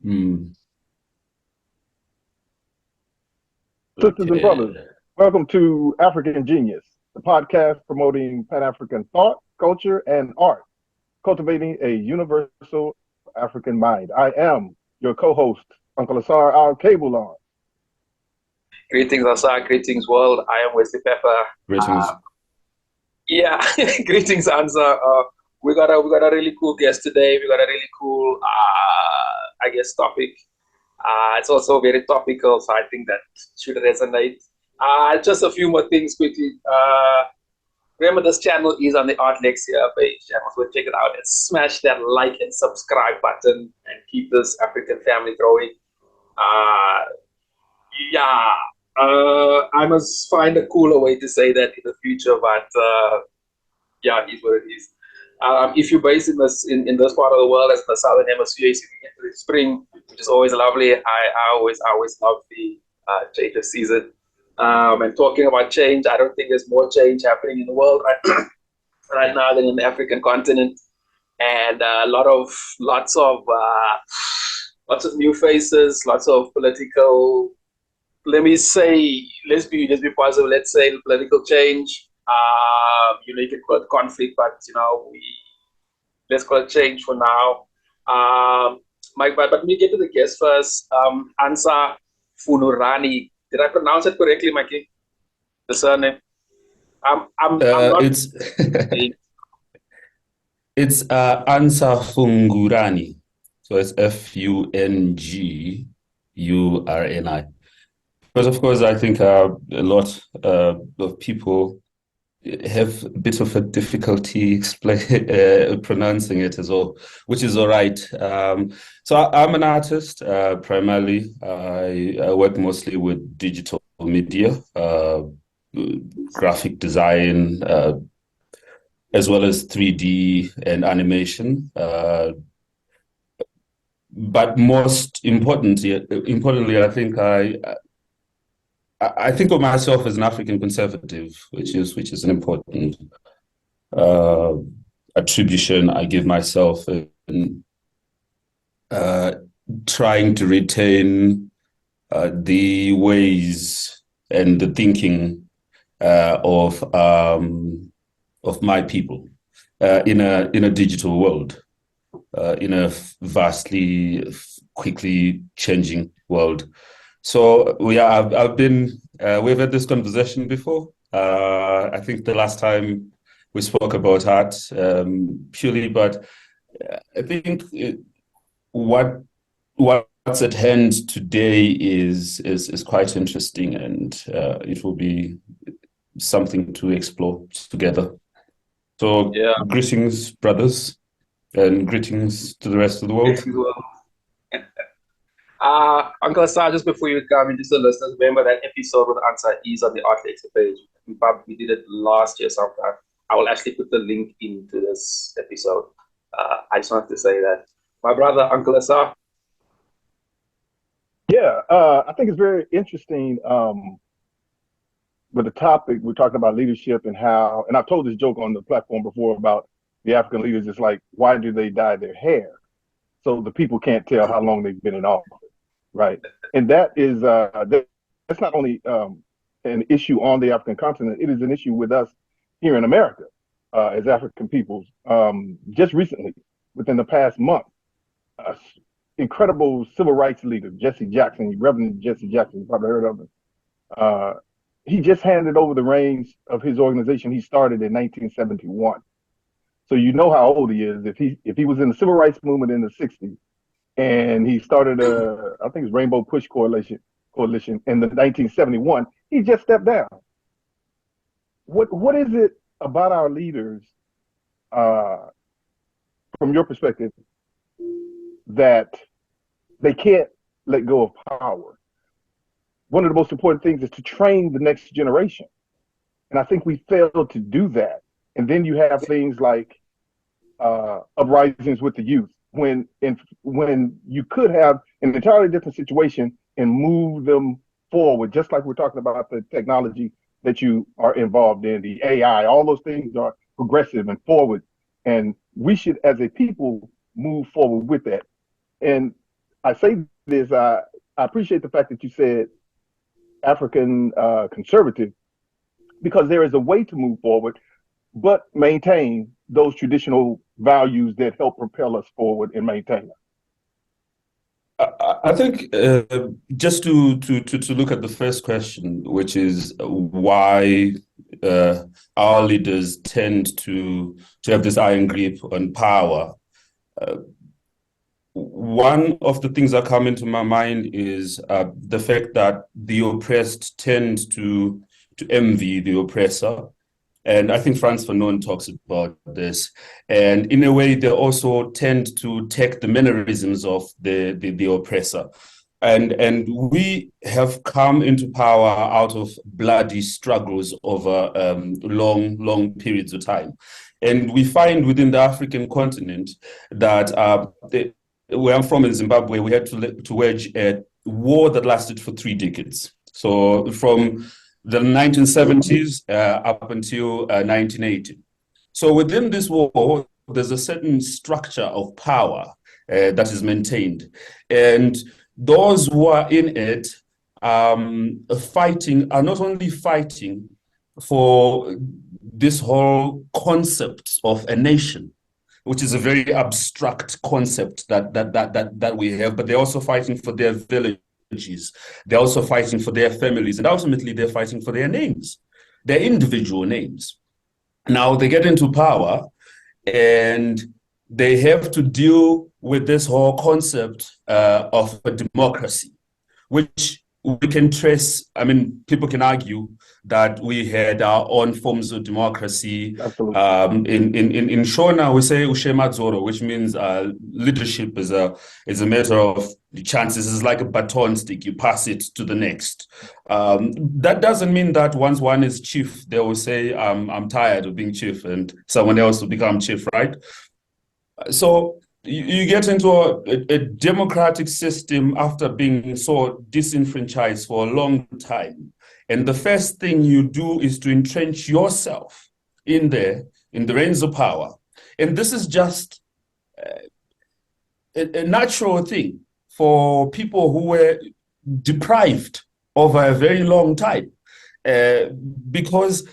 Mm. Sisters and brothers, Okay. welcome to African Genius, the podcast promoting Pan-African thought, culture, and art, cultivating a universal African mind. I am your co-host, UncleAsar and Alekebulan. Greetings, Ansa. Greetings, world. I am Wesley Pepper. Greetings. Yeah, greetings, Ansa. We got a really cool guest today. We got a really cool, topic. It's also very topical, so I think that should resonate. Just a few more things quickly. Remember, this channel is on the Art Lexcia page. So check it out and smash that like and subscribe button and keep this African family growing. Yeah, I must find a cooler way to say that in the future, but yeah, it is what it is. If you're based in this part of the world, as the southern hemisphere, is into the spring, which is always lovely. I always love the change of season. And talking about change, I don't think there's more change happening in the world right now than in the African continent, and lots of new faces, lots of political. Let me say, let's be positive. Let's say political change. You can call it conflict, but let's call it change for now. Mike, but let me get to the guest first. Ansa Fungurani. Did I pronounce it correctly, Mikey? The surname. I'm not. It's it's Ansa Fungurani. So it's Fungurani. Because of course, I think a lot of people have a bit of a difficulty pronouncing it as well, which is all right. So I'm an artist primarily. I work mostly with digital media, graphic design, as well as 3D and animation. But most importantly, I think of myself as an African conservative, which is an important attribution I give myself in trying to retain the ways and the thinking of my people in a digital world, in a vastly, quickly changing world. So yeah, we've had this conversation before. I think the last time we spoke about art purely, but I think what's at hand today is quite interesting, and it will be something to explore together. So Yeah. Greetings, brothers, and greetings to the rest of the world. UncleAsar, just before you come in, just the listeners, remember that episode with Ansa is on the Art Lexcia page. We did it last year sometime. I will actually put the link into this episode. I just wanted to say that. My brother, UncleAsar. Yeah, I think it's very interesting with the topic. We're talking about leadership and how, and I've told this joke on the platform before about the African leaders. It's like, why do they dye their hair? So the people can't tell how long they've been in office. Right. And that is that's not only an issue on the African continent, it is an issue with us here in America as African peoples. Just recently, within the past month, incredible civil rights leader, Jesse Jackson, Reverend Jesse Jackson, you probably heard of him. He just handed over the reins of his organization he started in 1971. So you know how old he is. If he was in the civil rights movement in the 60s, and he started I think it's Rainbow Push Coalition in the 1971. He just stepped down. What is it about our leaders, from your perspective, that they can't let go of power? One of the most important things is to train the next generation, and I think we failed to do that. And then you have things like uprisings with the youth, when you could have an entirely different situation and move them forward, just like we're talking about the technology that you are involved in, the AI, all those things are progressive and forward. And we should, as a people, move forward with that. And I say this, I appreciate the fact that you said African conservative, because there is a way to move forward, but maintain those traditional values that help propel us forward and maintain them. I think just to look at the first question, which is why our leaders tend to have this iron grip on power. One of the things that come into my mind is the fact that the oppressed tend to envy the oppressor. And I think Frantz Fanon talks about this. And in a way, they also tend to take the mannerisms of the oppressor. And we have come into power out of bloody struggles over long periods of time. And we find within the African continent that where I'm from in Zimbabwe, we had to wage a war that lasted for 3 decades. So from the 1970s up until 1980. So within this war, there's a certain structure of power that is maintained. And those who are in it fighting are not only fighting for this whole concept of a nation, which is a very abstract concept that we have, but they're also fighting for their village. They're also fighting for their families, and ultimately they're fighting for their names, their individual names. Now they get into power and they have to deal with this whole concept of a democracy, which we can trace. I mean, people can argue that we had our own forms of democracy. In Shona, we say ushemadzoro, which means leadership is a matter of chances. It's like a baton stick; you pass it to the next. That doesn't mean that once one is chief, they will say, "I'm tired of being chief," and someone else will become chief, right? So you get into a democratic system after being so disenfranchised for a long time. And the first thing you do is to entrench yourself in the reins of power. And this is just a natural thing for people who were deprived over a very long time. Because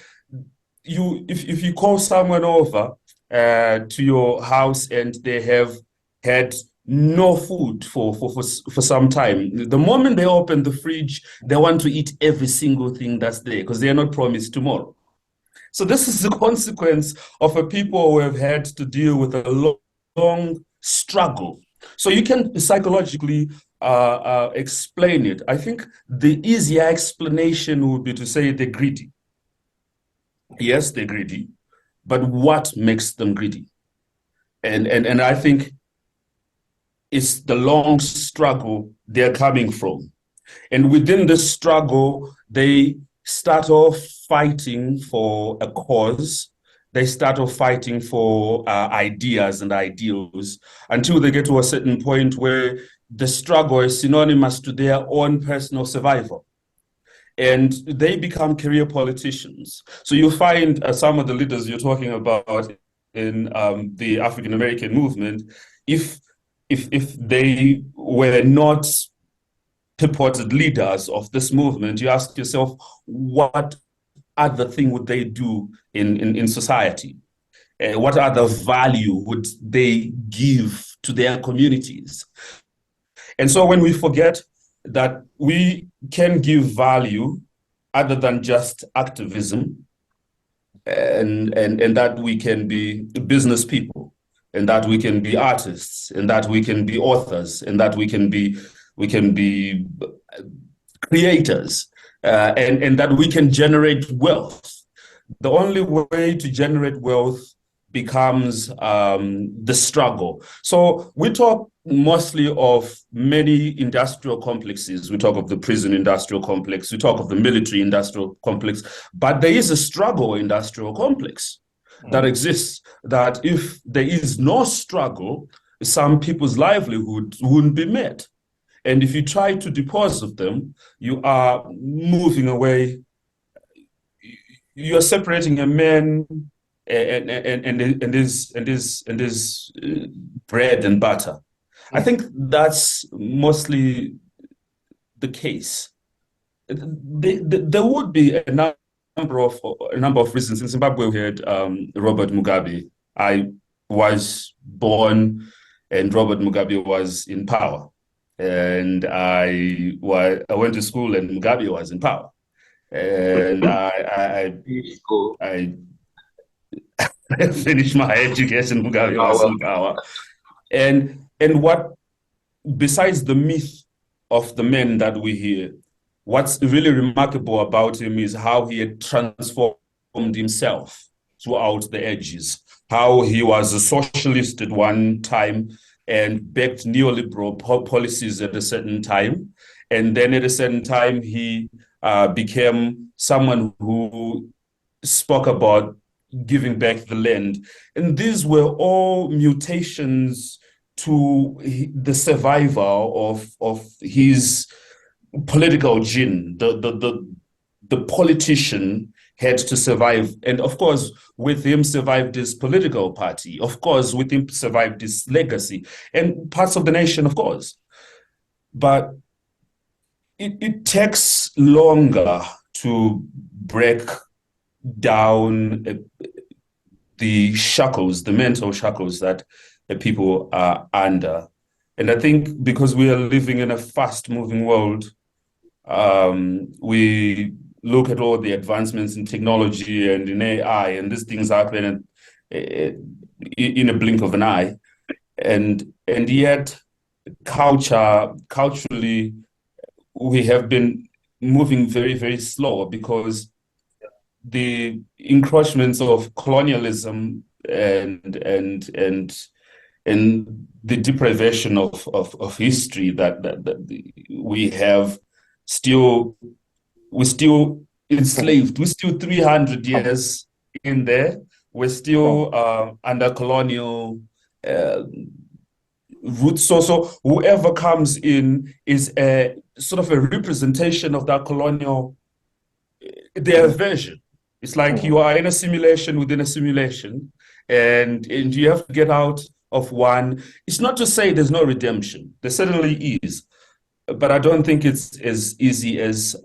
if you call someone over to your house and they have had no food for some time, the moment they open the fridge, they want to eat every single thing that's there because they're not promised tomorrow. So this is the consequence of a people who have had to deal with a long struggle. So you can psychologically explain it. I think the easier explanation would be to say they're greedy. Yes, they're greedy, but what makes them greedy? And I think it's the long struggle they're coming from. And within this struggle, they start off fighting for a cause. They start off fighting for ideas and ideals until they get to a certain point where the struggle is synonymous to their own personal survival. And they become career politicians. So you find some of the leaders you're talking about in the African American movement, if they were not purported leaders of this movement, you ask yourself, what other thing would they do in society? What other value would they give to their communities? And so when we forget that we can give value other than just activism, and that we can be business people, and that we can be artists, and that we can be authors, and that we can be creators, and that we can generate wealth. The only way to generate wealth becomes the struggle. So we talk mostly of many industrial complexes. We talk of the prison industrial complex. We talk of the military industrial complex. But there is a struggle industrial complex that exists, that if there is no struggle, some people's livelihood wouldn't be met. And if you try to deposit them, you are moving away. You're separating a man and his bread and butter. I think that's mostly the case. There would be a number of reasons. In Zimbabwe, we had Robert Mugabe. I was born, and Robert Mugabe was in power, and I went to school, and Mugabe was in power, and I finished my education. Mugabe was in power, and what, besides the myth of the men that we hear, what's really remarkable about him is how he had transformed himself throughout the ages, how he was a socialist at one time and backed neoliberal policies at a certain time. And then at a certain time, he became someone who spoke about giving back the land. And these were all mutations to the survival of his political gene. The politician had to survive. And of course, with him survived his political party. Of course, with him survived his legacy and parts of the nation, of course. But it takes longer to break down the shackles, the mental shackles that people are under. And I think because we are living in a fast-moving world, we look at all the advancements in technology and in AI, and these things happen in a blink of an eye. And yet, culturally, we have been moving very, very slow because the encroachments of colonialism and the deprivation of history that we have we're still enslaved. We're still 300 years in there. We're still under colonial roots. So whoever comes in is a sort of a representation of that colonial, their version. It's like you are in a simulation within a simulation, and you have to get out of one. It's not to say there's no redemption. There certainly is. But I don't think it's as easy as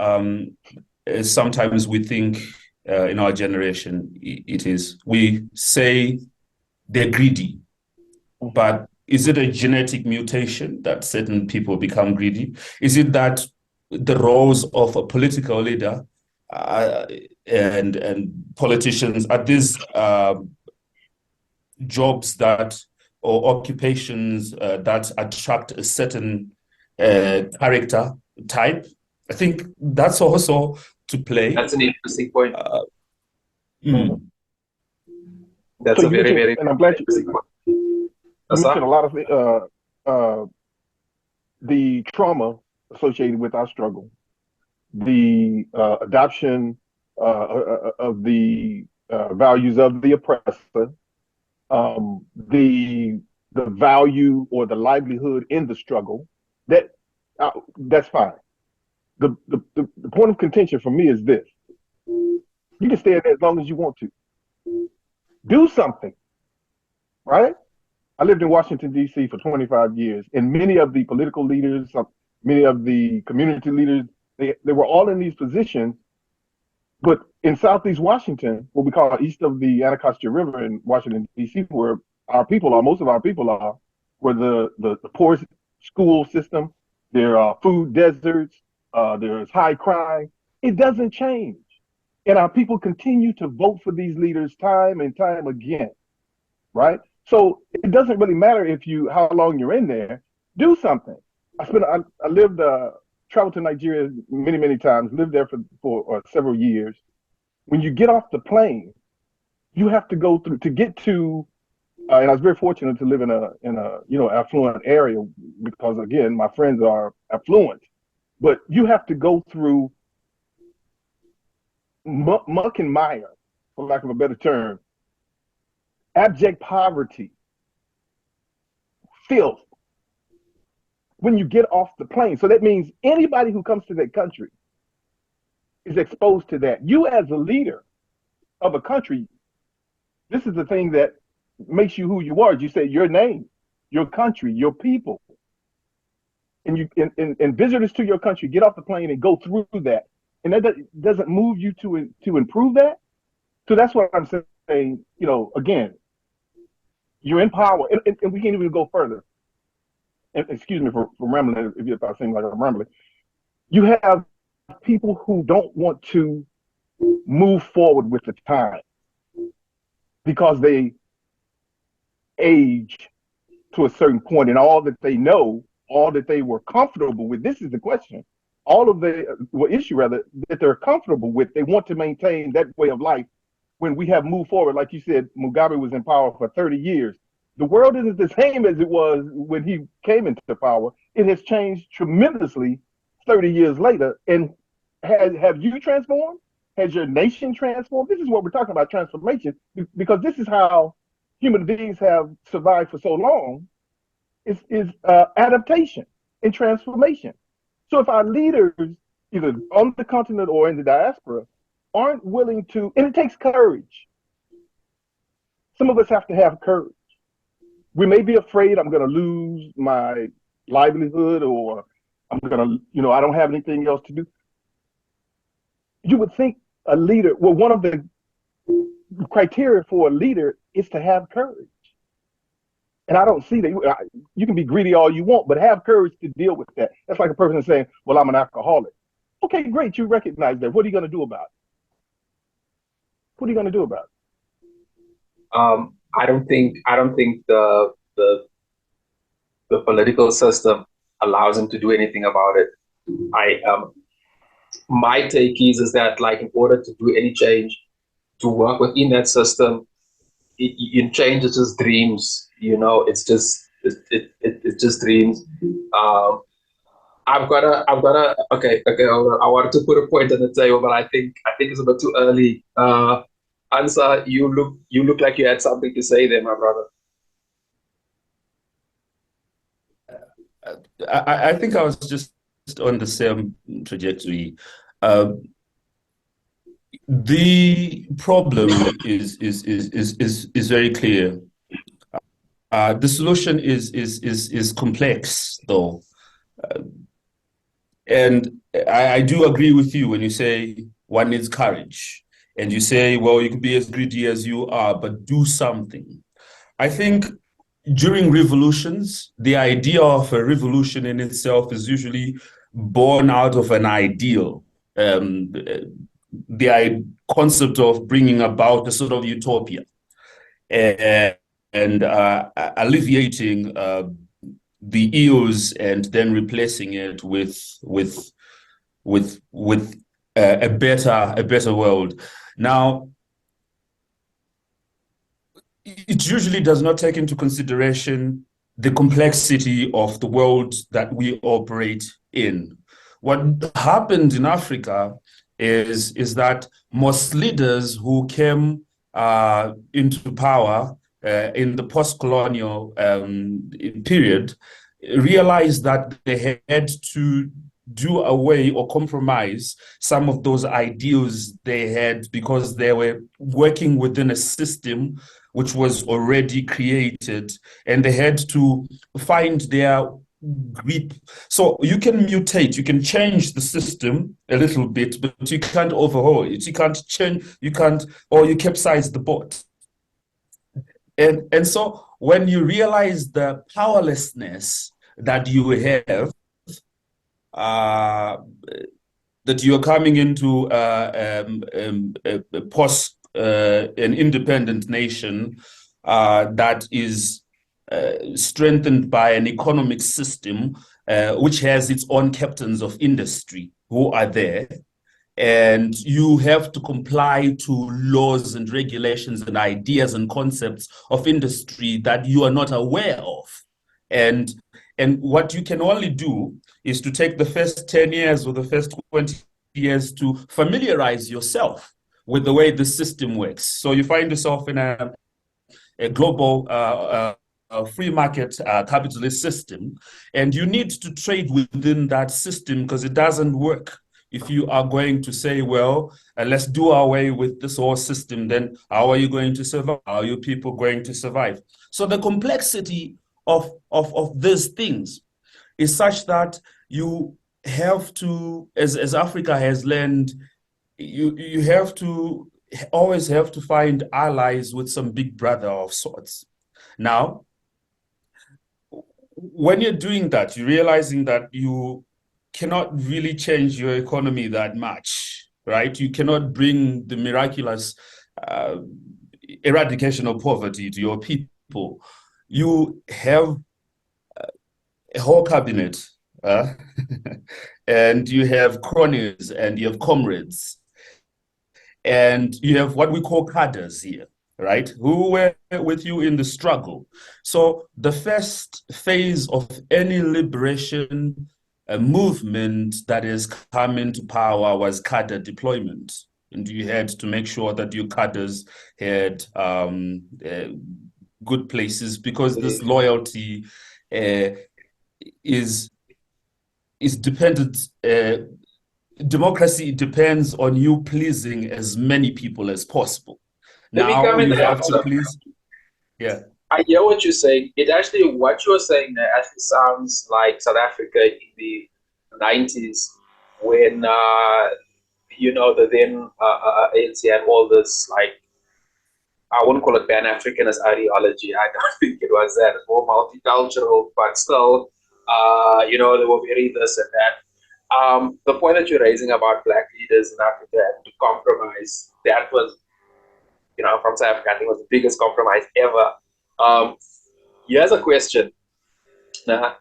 sometimes we think in our generation it is. We say they're greedy, but is it a genetic mutation that certain people become greedy? Is it that the roles of a political leader and politicians are these jobs that or occupations that attract a certain character type? I think that's also to play. That's an interesting point. That's so a very, very and I'm glad you mentioned a lot of the trauma associated with our struggle, the adoption of the values of the oppressor, the value or the livelihood in the struggle. That's fine. The point of contention for me is this: you can stay there as long as you want to. Do something, right? I lived in Washington, D.C. for 25 years, and many of the political leaders, many of the community leaders, they were all in these positions. But in Southeast Washington, what we call east of the Anacostia River in Washington, D.C., where our people are, most of our people are, where the poor school system, there are food deserts, there's high crime. It doesn't change. And our people continue to vote for these leaders time and time again, right? So it doesn't really matter how long you're in there. Do something. I lived, traveled to Nigeria many, many times, lived there for several years. When you get off the plane, you have to go through to get to, and I was very fortunate to live in a affluent area because, again, my friends are affluent. But you have to go through muck and mire, for lack of a better term, abject poverty, filth, when you get off the plane. So that means anybody who comes to that country is exposed to that. You as a leader of a country, this is the thing that makes you who you are. You say your name, your country, your people. and visitors to your country get off the plane and go through that, and that doesn't move you to improve that. So that's what I'm saying. Again, you're in power, and we can't even go further. And excuse me for rambling if I seem like I'm rambling. You have people who don't want to move forward with the time because they age to a certain point, and all that they know, all that they were comfortable with. This is the question. All of the issue rather that they're comfortable with, they want to maintain that way of life. When we have moved forward, like you said, Mugabe was in power for 30 years. The world isn't the same as it was when he came into power. It has changed tremendously 30 years later. And have you transformed? Has your nation transformed? This is what we're talking about, transformation, because this is how human beings have survived for so long, is adaptation and transformation. So if our leaders, either on the continent or in the diaspora, aren't willing to, and it takes courage. Some of us have to have courage. We may be afraid I'm going to lose my livelihood, or I'm going to, I don't have anything else to do. You would think a leader, well, one of the criteria for a leader is to have courage. And I don't see that. You can be greedy all you want, but have courage to deal with that. That's like a person saying, well, I'm an alcoholic. Okay, great. You recognize that. What are you going to do about it? What are you going to do about it? I don't think the political system allows him to do anything about it. My take is that, like, in order to do any change, to work within that system, change is just dreams. It's just dreams. Okay. I wanted to put a point on the table, but I think it's a bit too early. Ansa, you look like you had something to say there, my brother. I think I was just on the same trajectory. The problem is very clear. The solution is complex, though. And I do agree with you when you say one needs courage. And you say, well, you can be as greedy as you are, but do something. I think during revolutions, the idea of a revolution in itself is usually born out of an ideal. The concept of bringing about a sort of utopia and alleviating the ills and then replacing it with a better world. Now, it usually does not take into consideration the complexity of the world that we operate in. What happened in Africa is that most leaders who came into power in the post-colonial period realized that they had to do away or compromise some of those ideals they had, because they were working within a system which was already created, and they had to find their grip. So you can mutate, you can change the system a little bit, but you can't overhaul it. You can't change, or you capsize the boat. And so when you realize the powerlessness that you have, that you are coming into an independent nation that is strengthened by an economic system which has its own captains of industry who are there, and you have to comply to laws and regulations and ideas and concepts of industry that you are not aware of. And what you can only do is to take the first 10 years or the first 20 years to familiarize yourself with the way the system works. So you find yourself in a global free market capitalist system, and you need to trade within that system, because it doesn't work if you are going to say, well, let's do away with this whole system. Then how are you going to survive? How are you people going to survive? So the complexity of these things is such that you have to, as Africa has learned, you have to always have to find allies with some big brother of sorts. Now, when you're doing that, you're realizing that you cannot really change your economy that much, right? You cannot bring the miraculous eradication of poverty to your people. You have a whole cabinet, and you have cronies and you have comrades, and you have what we call cadres here, right? Who were with you in the struggle. So the first phase of any liberation movement that has come into power was cadre deployment. And you had to make sure that your cadres had good places, because this loyalty is dependent. Democracy depends on you pleasing as many people as possible. Now you have to please. Yeah. I hear what you're saying. What you're saying there actually sounds like South Africa in the 90s when, the then ANC had all this, like, I wouldn't call it Pan-Africanist ideology. I don't think it was that. It's more multicultural, but still, they were very this and that. The point that you're raising about Black leaders in Africa and to compromise, that was, from South Africa, I think was the biggest compromise ever. Here's a question. Do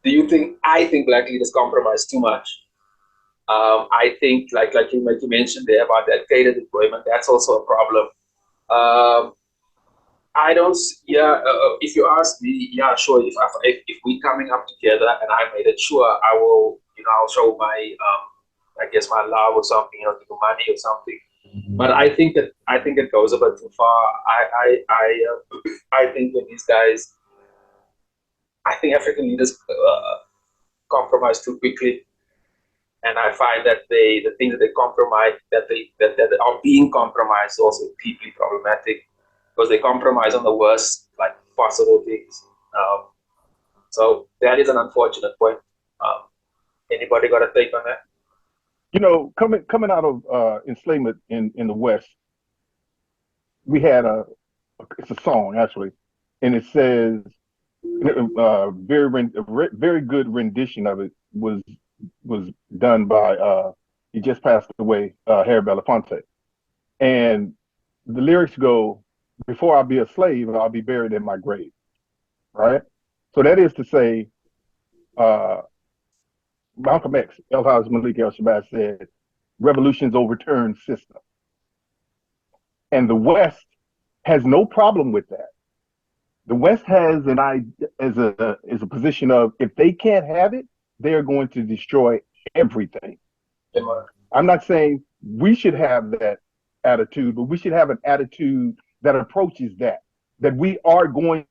you think, I think Black leaders compromise too much? I think, like you mentioned there about that cadre deployment, that's also a problem. I don't, if you ask me, yeah, sure, if we coming up together and I made it, sure, I will, I'll show my, my love or something, give you money or something. But I think it goes a bit too far. I think when these guys, I think African leaders compromise too quickly. And I find that the things that they compromise, that are being compromised, is also deeply problematic, because they compromise on the worst, possible things. So that is an unfortunate point. Anybody got a take on that? Coming out of enslavement in the West, we had it's a song actually, and it says very good rendition of it was done by he just passed away, Harry Belafonte, and the lyrics go, "Before I be a slave, I'll be buried in my grave." Right. So that is to say, Malcolm X, El-Haj Malik El-Shabazz said, "Revolutions overturn system," and the West has no problem with that. The West has a position of, if they can't have it, they are going to destroy everything. I'm not saying we should have that attitude, but we should have an attitude that approaches that we are going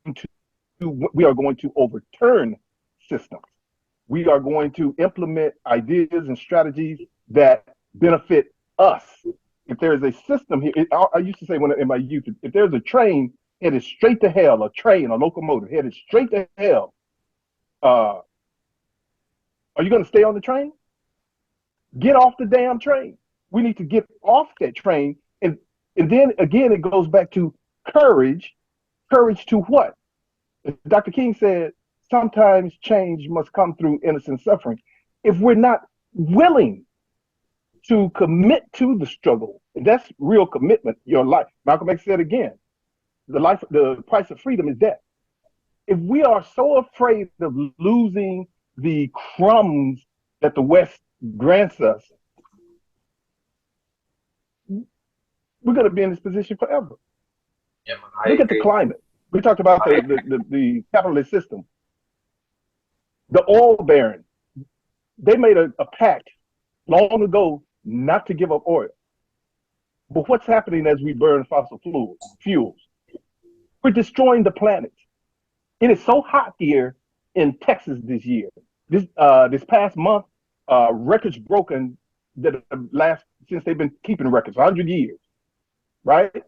to overturn systems. We are going to implement ideas and strategies that benefit us. If there is a system here, I used to say in my youth, if there's a train headed straight to hell, a locomotive headed straight to hell, are you going to stay on the train? Get off the damn train. We need to get off that train. And then again, it goes back to courage. Courage to what? Dr. King said, sometimes change must come through innocent suffering. If we're not willing to commit to the struggle, and that's real commitment, your life. Malcolm X said again, the price of freedom is death. If we are so afraid of losing the crumbs that the West grants us, we're going to be in this position forever. Yeah, Look at the climate. We talked about the capitalist system. The oil baron, they made a pact long ago not to give up oil. But what's happening as we burn fossil fuels? We're destroying the planet. It is so hot here in Texas this year. This past month, records broken that last since they've been keeping records, 100 years, right?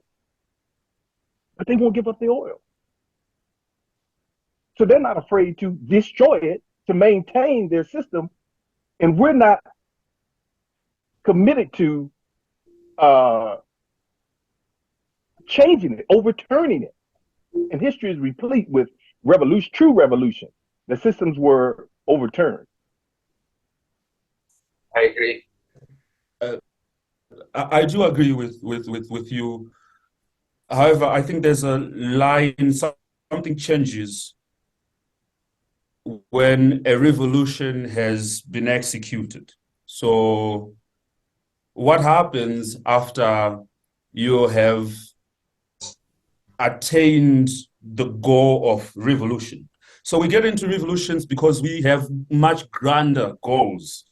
But they won't give up the oil. So they're not afraid to destroy it to maintain their system. And we're not committed to changing it, overturning it. And history is replete with revolution, true revolution. The systems were overturned. I agree. I do agree with you. However, I think there's a line, something changes when a revolution has been executed. So what happens after you have attained the goal of revolution? So we get into revolutions because we have much grander goals.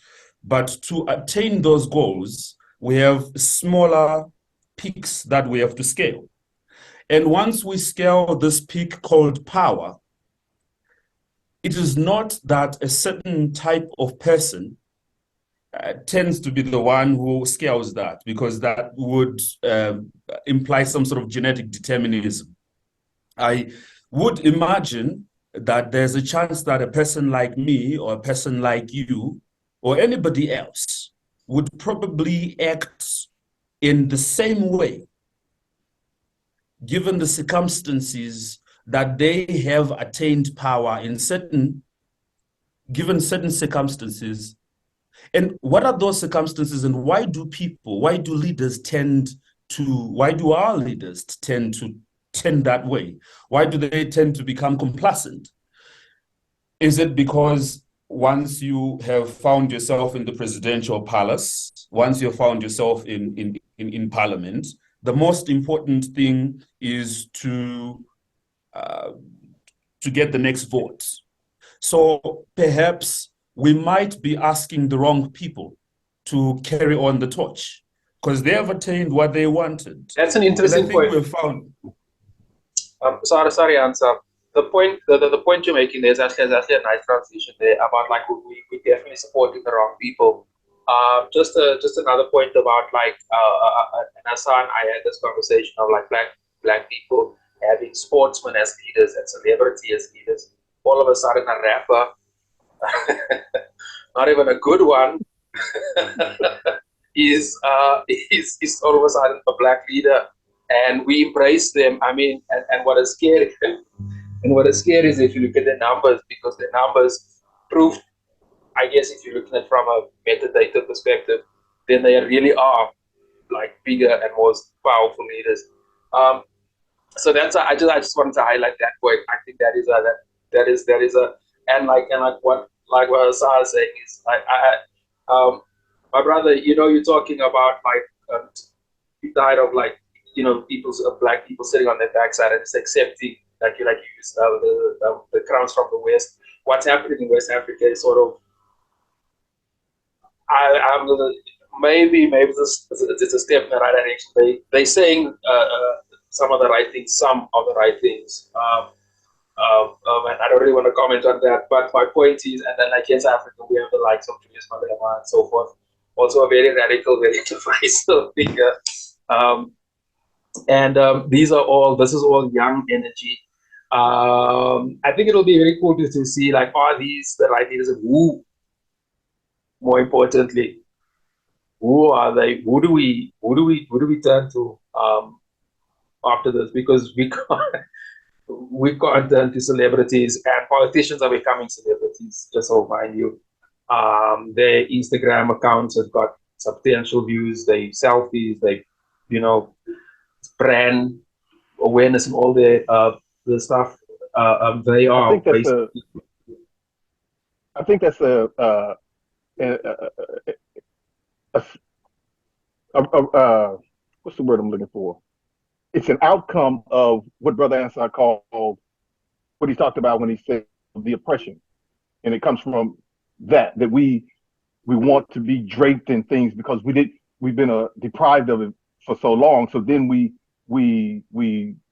But to attain those goals, we have smaller peaks that we have to scale. And once we scale this peak called power, it is not that a certain type of person tends to be the one who scales that, because that would imply some sort of genetic determinism. I would imagine that there's a chance that a person like me or a person like you or anybody else would probably act in the same way, given the circumstances that they have attained power in given certain circumstances. And what are those circumstances, and why do our leaders tend to tend that way? Why do they tend to become complacent? Is it because once you have found yourself in the presidential palace, once you've found yourself in parliament, the most important thing is to get the next vote? So perhaps we might be asking the wrong people to carry on the torch because they have attained what they wanted. That's an interesting point. We found. Sorry, Ansa. The point you're making there is actually a nice transition there about like we definitely supporting the wrong people. Just another point about like Ansa and I had this conversation of like black people having sportsmen as leaders and celebrity as leaders. All of a sudden, a rapper, not even a good one, is all of a sudden a black leader, and we embrace them. I mean, and what is scary, is if you look at the numbers, because the numbers prove, I guess, if you're looking at it from a metadata perspective, then they really are like bigger and more powerful leaders. So that's I just wanted to highlight that point. I think that is a and like what Ansa is saying is my brother, you're talking about like you tired of like black people sitting on their backside and just accepting like you use the crowns from the West. What's happening in West Africa is sort of I'm gonna maybe it's a step in the right direction. They saying some of the right things. And I don't really want to comment on that, but my point is, and then like in Africa, we have the likes of Julius Malema and so forth, also a very radical, very divisive figure. This is all young energy. I think it'll be very cool to see like, are these the right leaders, and who, more importantly, who are they? Who do we turn to after this? Because we can't turn to celebrities, and politicians are becoming celebrities, just so mind you. Their Instagram accounts have got substantial views, they selfies, they, brand awareness and all the stuff. They are. I think that's what's the word I'm looking for? It's an outcome of what Brother Ansa called, what he talked about when he said the oppression. And it comes from that we want to be draped in things because we've been deprived of it for so long. So then we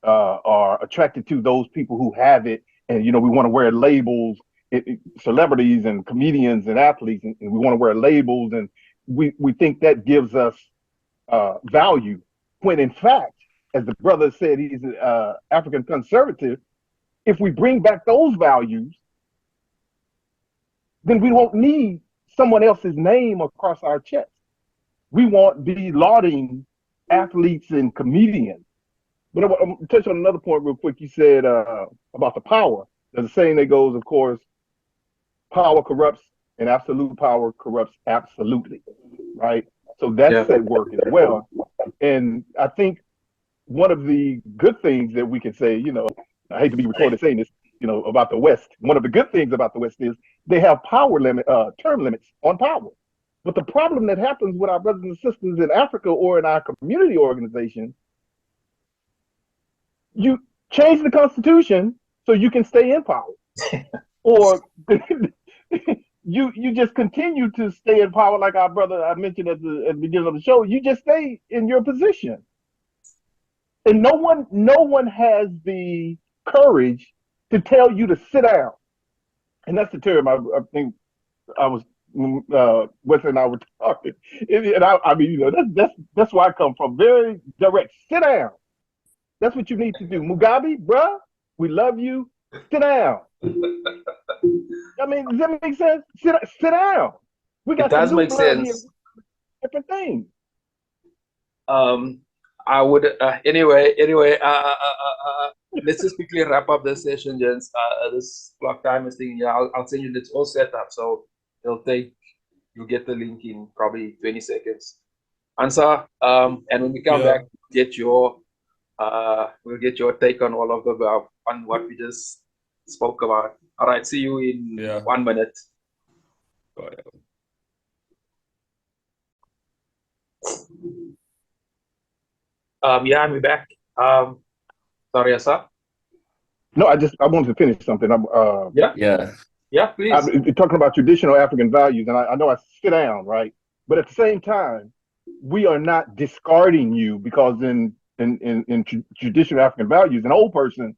are attracted to those people who have it. And, we want to wear labels, celebrities and comedians and athletes, and we want to wear labels. And we think that gives us value, when in fact, as the brother said, he's an African conservative. if we bring back those values, then we won't need someone else's name across our chest. We won't be lauding athletes and comedians. But I want to touch on another point real quick. You said about the power. There's a saying that goes, of course, power corrupts and absolute power corrupts absolutely, right? So that's at work as well. And I think one of the good things that we can say, I hate to be recorded saying this, about the West. One of the good things about the West is they have term limits on power. But the problem that happens with our brothers and sisters in Africa or in our community organization, you change the Constitution so you can stay in power. Or you just continue to stay in power, like our brother I mentioned at the beginning of the show. You just stay in your position. And no one has the courage to tell you to sit down. And that's the term I think I was Wesley and I were talking. And that's where I come from. Very direct. Sit down. That's what you need to do. Mugabe, bruh, we love you. Sit down. I mean, does that make sense? Sit down. We got it does make sense. Different things. I would anyway. Let's just quickly wrap up this session, gents. This clock time is thing. Yeah, I'll send you. It's all set up, so you'll get the link in probably 20 seconds. Ansa, and when we come back, we'll get your take on all of on what we just spoke about. All right, see you in 1 minute. I'm back. Sorry, Asa. No, I wanted to finish something. Yeah, please. I'm talking about traditional African values, and I know I sit down, right? But at the same time, we are not discarding you because in traditional African values, an old person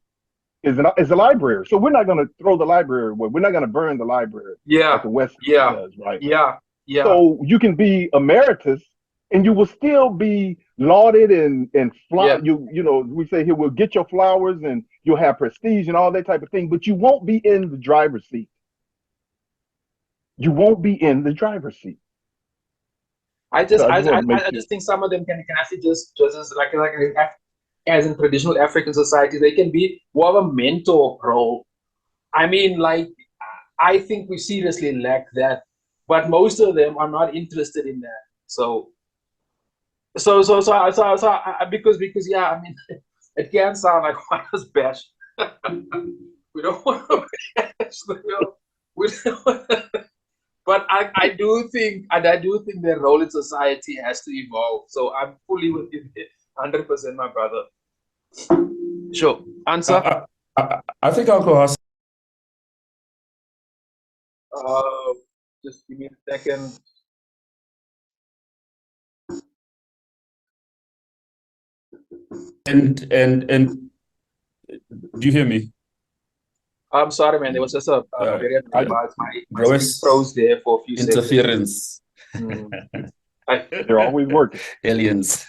is a library. So we're not going to throw the library away. We're not going to burn the library. Like the West does, right? Yeah. So you can be emeritus, and you will still be lauded and fly. We say here, we'll get your flowers and you'll have prestige and all that type of thing, but you won't be in the driver's seat. You won't be in the driver's seat. I just think some of them can actually just as in traditional African society, they can be more of a mentor role. I mean, I think we seriously lack that, but most of them are not interested in that. So because I mean, it can sound like why does bash? We don't want to bash but I do think their role in society has to evolve. So I'm fully with you, 100%, my brother. Sure, Ansa. I think I'll go ask. Just give me a second. And do you hear me? I'm sorry, man. There was just a very my froze there for a few interference. Seconds. They're always working. Aliens.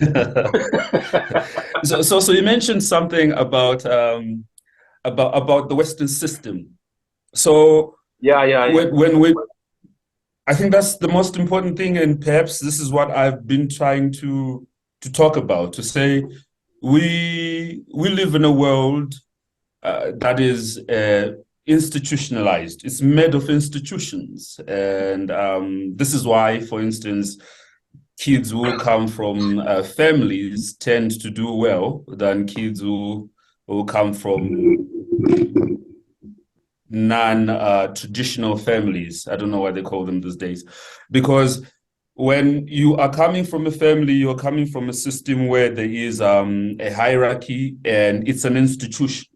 So you mentioned something about the Western system. So when we, I think that's the most important thing, and perhaps this is what I've been trying to talk about, to say we live in a world that is institutionalized. It's made of institutions, and this is why, for instance, kids who come from families tend to do well than kids who come from non-traditional families. I don't know what they call them these days, because when you are coming from a family, you're coming from a system where there is a hierarchy and it's an institution.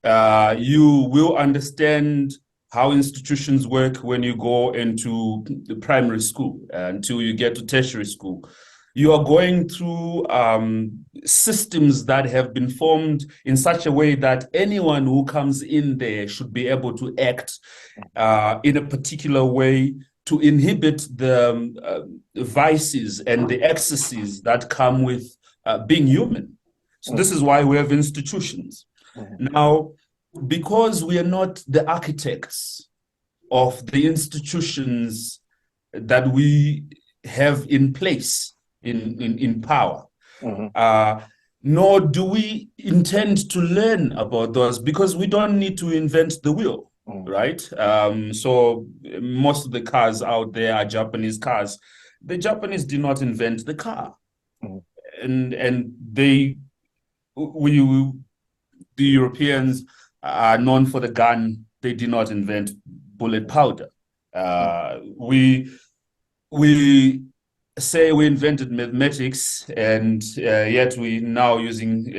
You will understand how institutions work when you go into the primary school until you get to tertiary school. You are going through systems that have been formed in such a way that anyone who comes in there should be able to act in a particular way to inhibit the vices and the excesses that come with being human. So this is why we have institutions. Now, because we are not the architects of the institutions that we have in place in power, nor do we intend to learn about those, because we don't need to invent the wheel, right? So most of the cars out there are Japanese cars. The Japanese did not invent the car, and the Europeans are known for the gun. They did not invent bullet powder. We say we invented mathematics, and yet we now using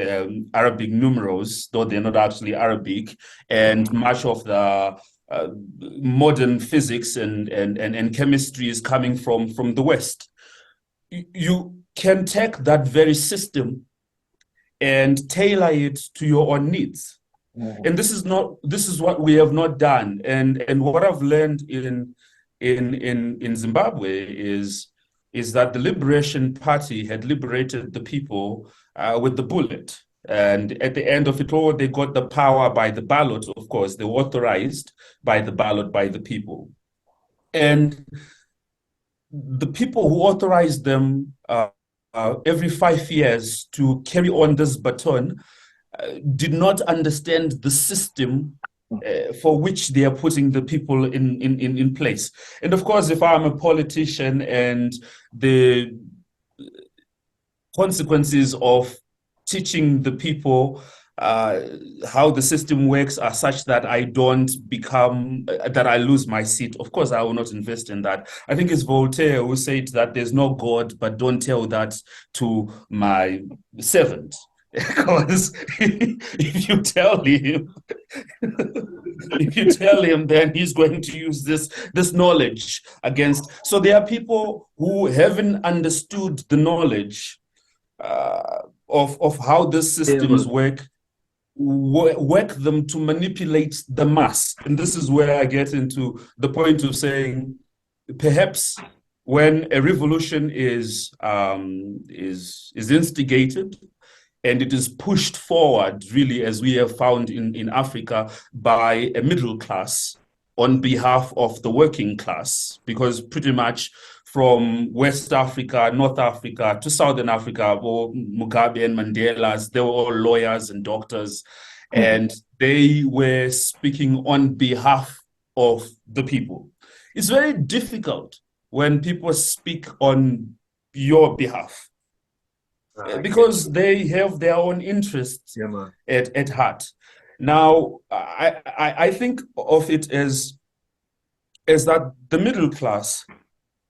Arabic numerals, though they're not actually Arabic, and much of the modern physics and chemistry is coming from the West. You can take that very system and tailor it to your own needs. And this is what we have not done. And what I've learned in Zimbabwe is that the Liberation Party had liberated the people with the bullet. And at the end of it all, they got the power by the ballot, of course. They were authorized by the ballot by the people. And the people who authorized them every 5 years to carry on this baton did not understand the system for which they are putting the people in place. And of course, if I'm a politician and the consequences of teaching the people how the system works are such that I don't become, that I lose my seat, of course I will not invest in that. I think it's Voltaire who said that there's no God, but don't tell that to my servant. Because if you tell him, then he's going to use this knowledge against. So there are people who haven't understood the knowledge of how the systems work them to manipulate the mass. And this is where I get into the point of saying, perhaps when a revolution is instigated, and it is pushed forward, really, as we have found in Africa, by a middle class on behalf of the working class, because pretty much from West Africa, North Africa to Southern Africa, Mugabe and Mandela's, they were all lawyers and doctors, and they were speaking on behalf of the people. It's very difficult when people speak on your behalf, because they have their own interests at heart. Now, I think of it as that the middle class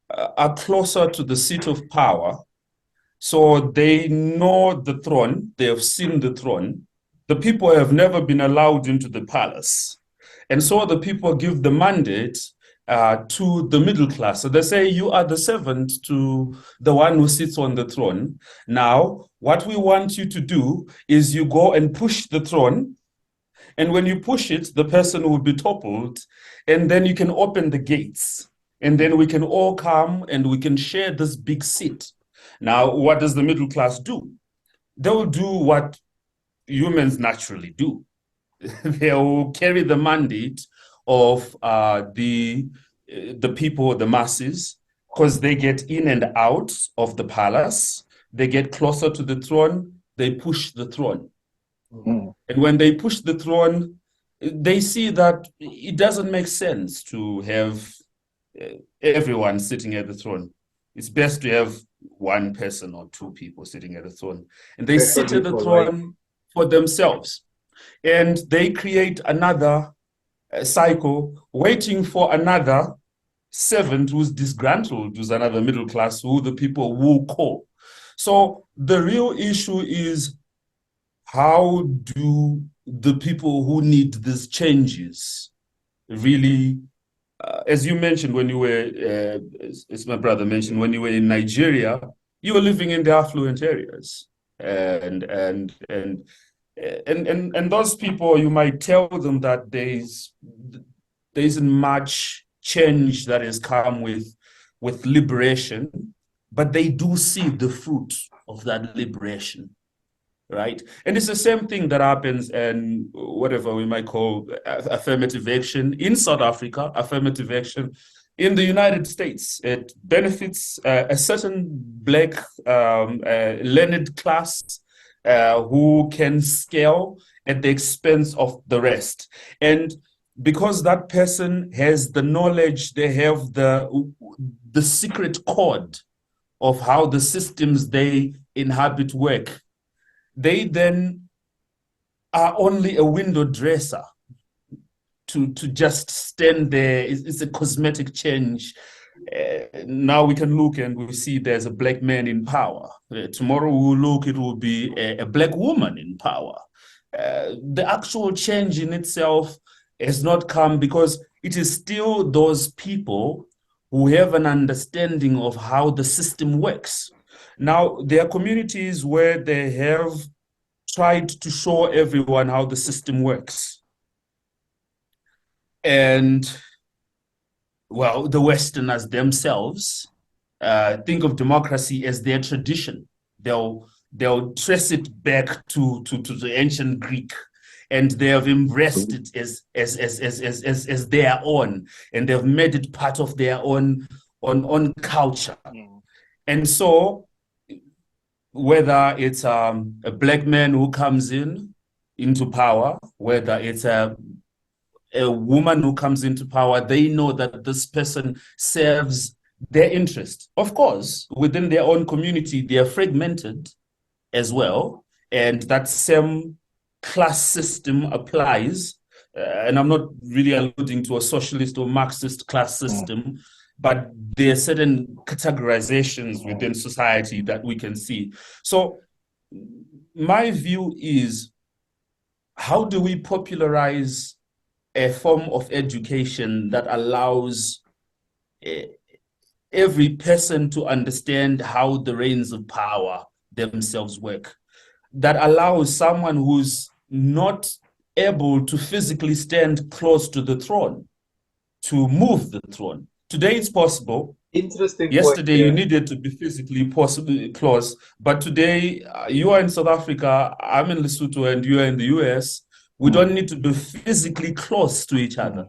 are closer to the seat of power, so they know the throne, they have seen the throne. The people have never been allowed into the palace, and so the people give the mandate to the middle class. So they say, you are the servant to the one who sits on the throne. Now, what we want you to do is you go and push the throne. And when you push it, the person will be toppled. And then you can open the gates. And then we can all come and we can share this big seat. Now, what does the middle class do? They will do what humans naturally do. They will carry the mandate of the people, the masses, because they get in and out of the palace, they get closer to the throne, they push the throne. And when they push the throne, they see that it doesn't make sense to have everyone sitting at the throne. It's best to have one person or two people sitting at the throne. And they sit at the throne for themselves. And they create another cycle, waiting for another servant who's disgruntled, who's another middle class, who the people will call. So the real issue is, how do the people who need these changes really, as you mentioned when you were, as my brother mentioned, when you were in Nigeria, you were living in the affluent areas, and those people, you might tell them that there isn't much change that has come with liberation, but they do see the fruit of that liberation. right? And it's the same thing that happens in whatever we might call affirmative action in South Africa, affirmative action in the United States. It benefits a certain Black learned class who can scale at the expense of the rest. And because that person has the knowledge, they have the secret code of how the systems they inhabit work, they then are only a window dresser to just stand there. It's a cosmetic change. Now we can look and we see there's a Black man in power. Tomorrow we'll look, it will be a Black woman in power. The actual change in itself has not come because it is still those people who have an understanding of how the system works. Now, there are communities where they have tried to show everyone how the system works. And, well, the Westerners themselves think of democracy as their tradition. They'll trace it back to the ancient Greek, and they have embraced it as their own, and they've made it part of their own culture. And so, whether it's a Black man who comes into power, whether it's a woman who comes into power, they know that this person serves their interest. Of course, within their own community, they are fragmented as well, and that same class system applies. And I'm not really alluding to a socialist or Marxist class system, but there are certain categorizations within society that we can see. So my view is, how do we popularize a form of education that allows every person to understand how the reins of power themselves work, that allows someone who's not able to physically stand close to the throne to move the throne? Today it's possible. Interesting. Yesterday you needed to be physically close, but today you are in South Africa, I'm in Lesotho, and you are in the US. We don't need to be physically close to each other.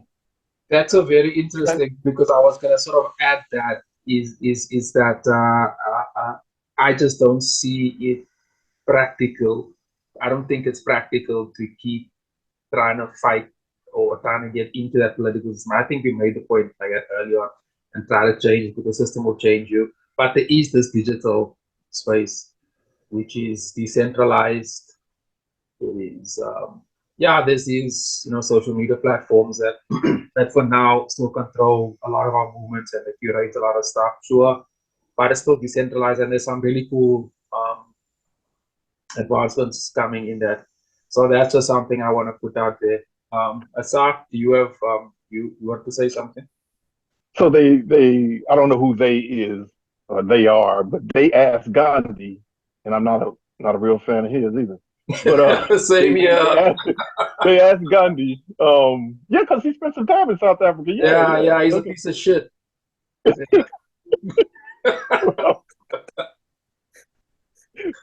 That's a very interesting, because I was going to sort of add that is that I just don't see it practical. I don't think it's practical to keep trying to fight or trying to get into that political system. I think we made the point like that earlier, and try to change it, because the system will change you. But there is this digital space which is decentralized. It is there's these social media platforms that that for now still control a lot of our movements and they curate a lot of stuff, sure, but it's still decentralized, and there's some really cool advancements coming in that. So that's just something I want to put out there. Asaf, do you have you want to say something? So they I don't know who they is or they are, but they asked Gandhi, and I'm not a real fan of his either. But same here. They asked Gandhi, because he spent some time in South Africa. Yeah, he's a piece of shit.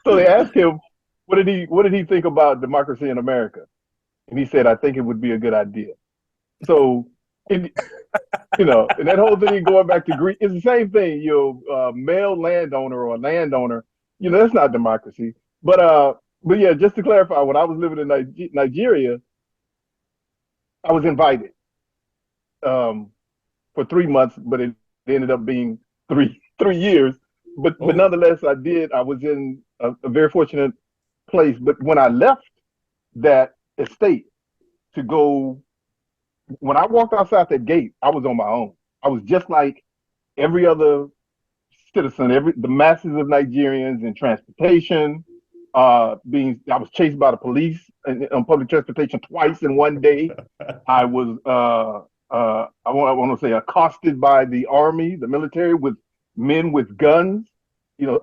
So they asked him, what did he think about democracy in America? And he said, I think it would be a good idea. So, and that whole thing going back to Greece, it's the same thing. Male landowner or landowner, that's not democracy. But yeah, just to clarify, when I was living in Nigeria, I was invited for 3 months, but it ended up being three years. But nonetheless, I was in a very fortunate place. But when I left that estate to go, when I walked outside that gate, I was on my own. I was just like every other citizen, the masses of Nigerians in transportation. I was chased by the police on public transportation twice in one day. I was, I want to say, accosted by the army, the military, with men with guns,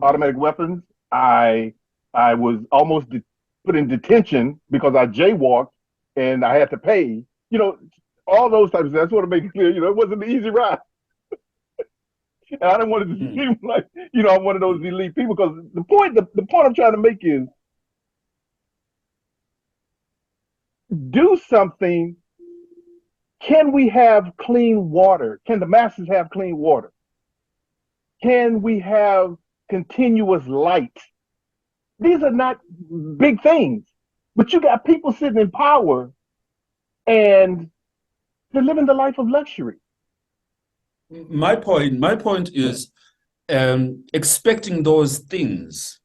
automatic weapons. I was almost put in detention because I jaywalked and I had to pay. All those types of things. I just want to make it clear, it wasn't an easy ride. And I didn't want it to seem like, I'm one of those elite people, because the point I'm trying to make is, do something. Can we have clean water? Can the masses have clean water? Can we have continuous light? These are not big things, but you got people sitting in power and they're living the life of luxury. My point is expecting those things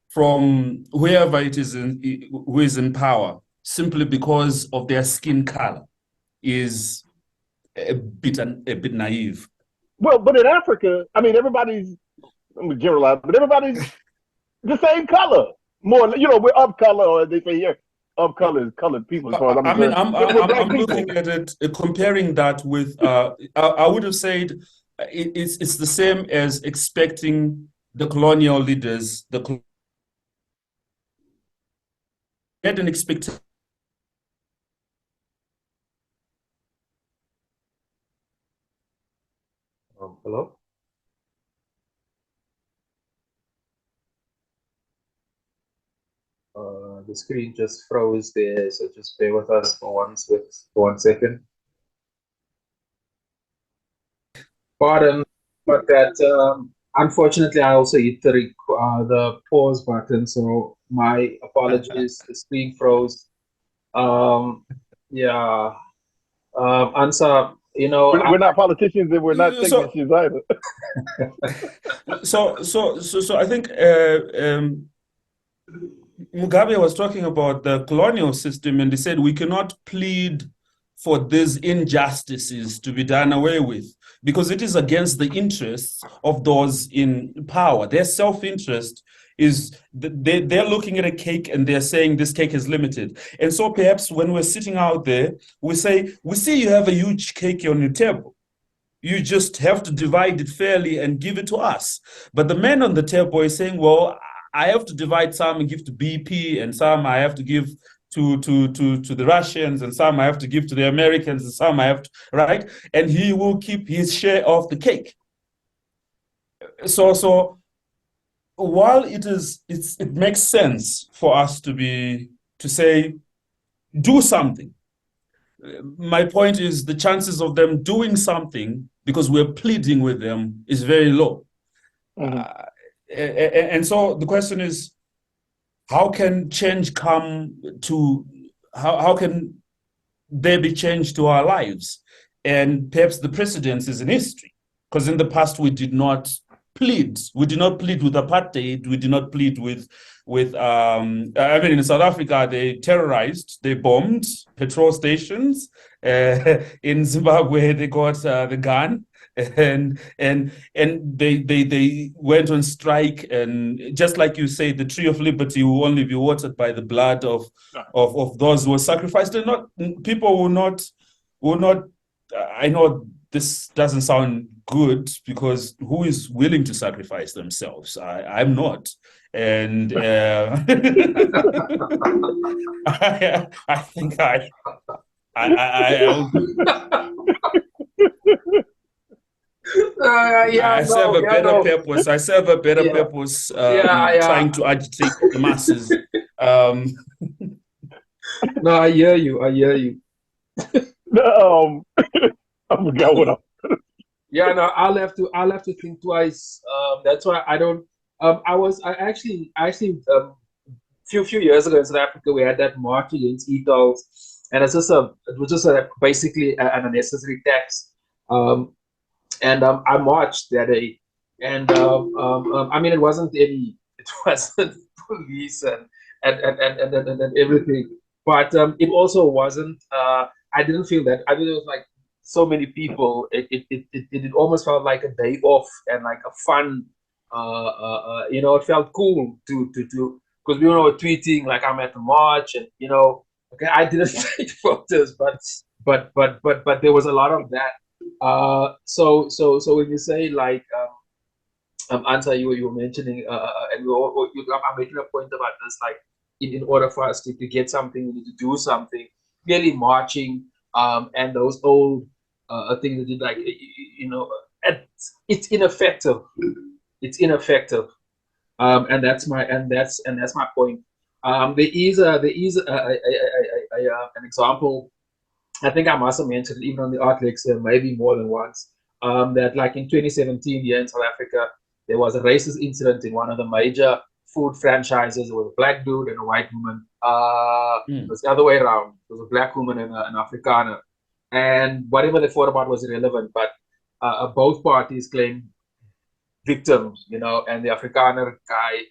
from whoever it is who is in power simply because of their skin color is a bit naive. Well, but in Africa, I mean, everybody's, let me generalize, but everybody's the same color. More, we're of color, or they say here, of color is colored people. I'm looking at it, comparing that with, I would have said it's the same as expecting the colonial leaders, had an expectation. Hello? The screen just froze there, so just bear with us for 1 second. Pardon, but that unfortunately I also hit the pause button, so my apologies. The screen froze. Yeah. Ansa, we're not politicians and we're not technicians either. So I think Mugabe was talking about the colonial system, and he said we cannot plead for these injustices to be done away with because it is against the interests of those in power. Their self-interest is they're looking at a cake and they're saying this cake is limited. And so perhaps when we're sitting out there, we see you have a huge cake on your table. You just have to divide it fairly and give it to us. But the man on the table is saying, well, I have to divide some and give to BP, and some I have to give to the Russians, and some I have to give to the Americans, and some I have to, right? And he will keep his share of the cake. So while it makes sense for us to say, do something. My point is the chances of them doing something because we're pleading with them is very low. Mm-hmm. And so the question is, how can change come to, how can there be change to our lives? And perhaps the precedence is in history, because in the past we did not plead. We did not plead with apartheid. We did not plead with in South Africa, they terrorized, they bombed petrol stations. In Zimbabwe, they got the gun. And they went on strike, and just like you say, the tree of liberty will only be watered by the blood of those who were sacrificed. And people will not. I know this doesn't sound good because who is willing to sacrifice themselves? I'm not, and I think I serve a better purpose. I serve a better purpose trying to agitate the masses. No, I hear you. I forgot what Yeah, no, I'll have to think twice. That's why I don't. I actually few years ago in South Africa we had that march against e-tolls, and it was just basically an unnecessary tax. And I marched that day, and I mean it wasn't police and everything, but it also wasn't. I didn't feel that. I mean, it was like so many people. It almost felt like a day off and like a fun. It felt cool to because we were tweeting like I'm at the march, and okay, I didn't take photos, but there was a lot of that. So when you say like Ansa, you were mentioning and I'm making a point about this, like in order for us to get something, we need to do something. Really marching and those old things that did, like it's ineffective. It's ineffective, and that's my point. There is a an example. I think I must have mentioned it even on the Art Lexcia, maybe more than once, that like in 2017 here in South Africa, there was a racist incident in one of the major food franchises with a black dude and a white woman. It was the other way around. It was a black woman and an Afrikaner. And whatever they thought about was irrelevant, but both parties claimed victims, and the Afrikaner guy,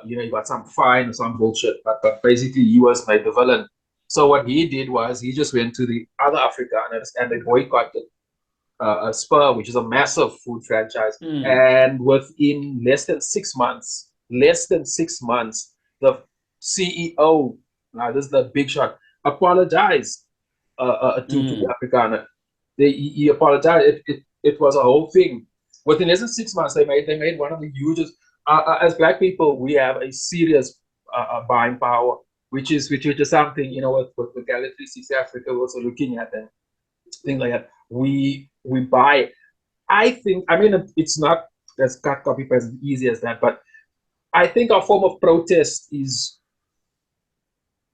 he got some fine or some bullshit, but basically he was made the villain. So what he did was he just went to the other Afrikaners and they boycotted Spur, which is a massive food franchise. And within less than 6 months, the CEO, now this is the big shot, apologized to the Afrikaner. He apologized. It was a whole thing. Within less than 6 months, they made one of the hugest. As Black people, we have a serious buying power, which is something, with Gallery 360 Africa, we're also looking at and things like that. We buy. It's not as cut copy paste as easy as that, but I think our form of protest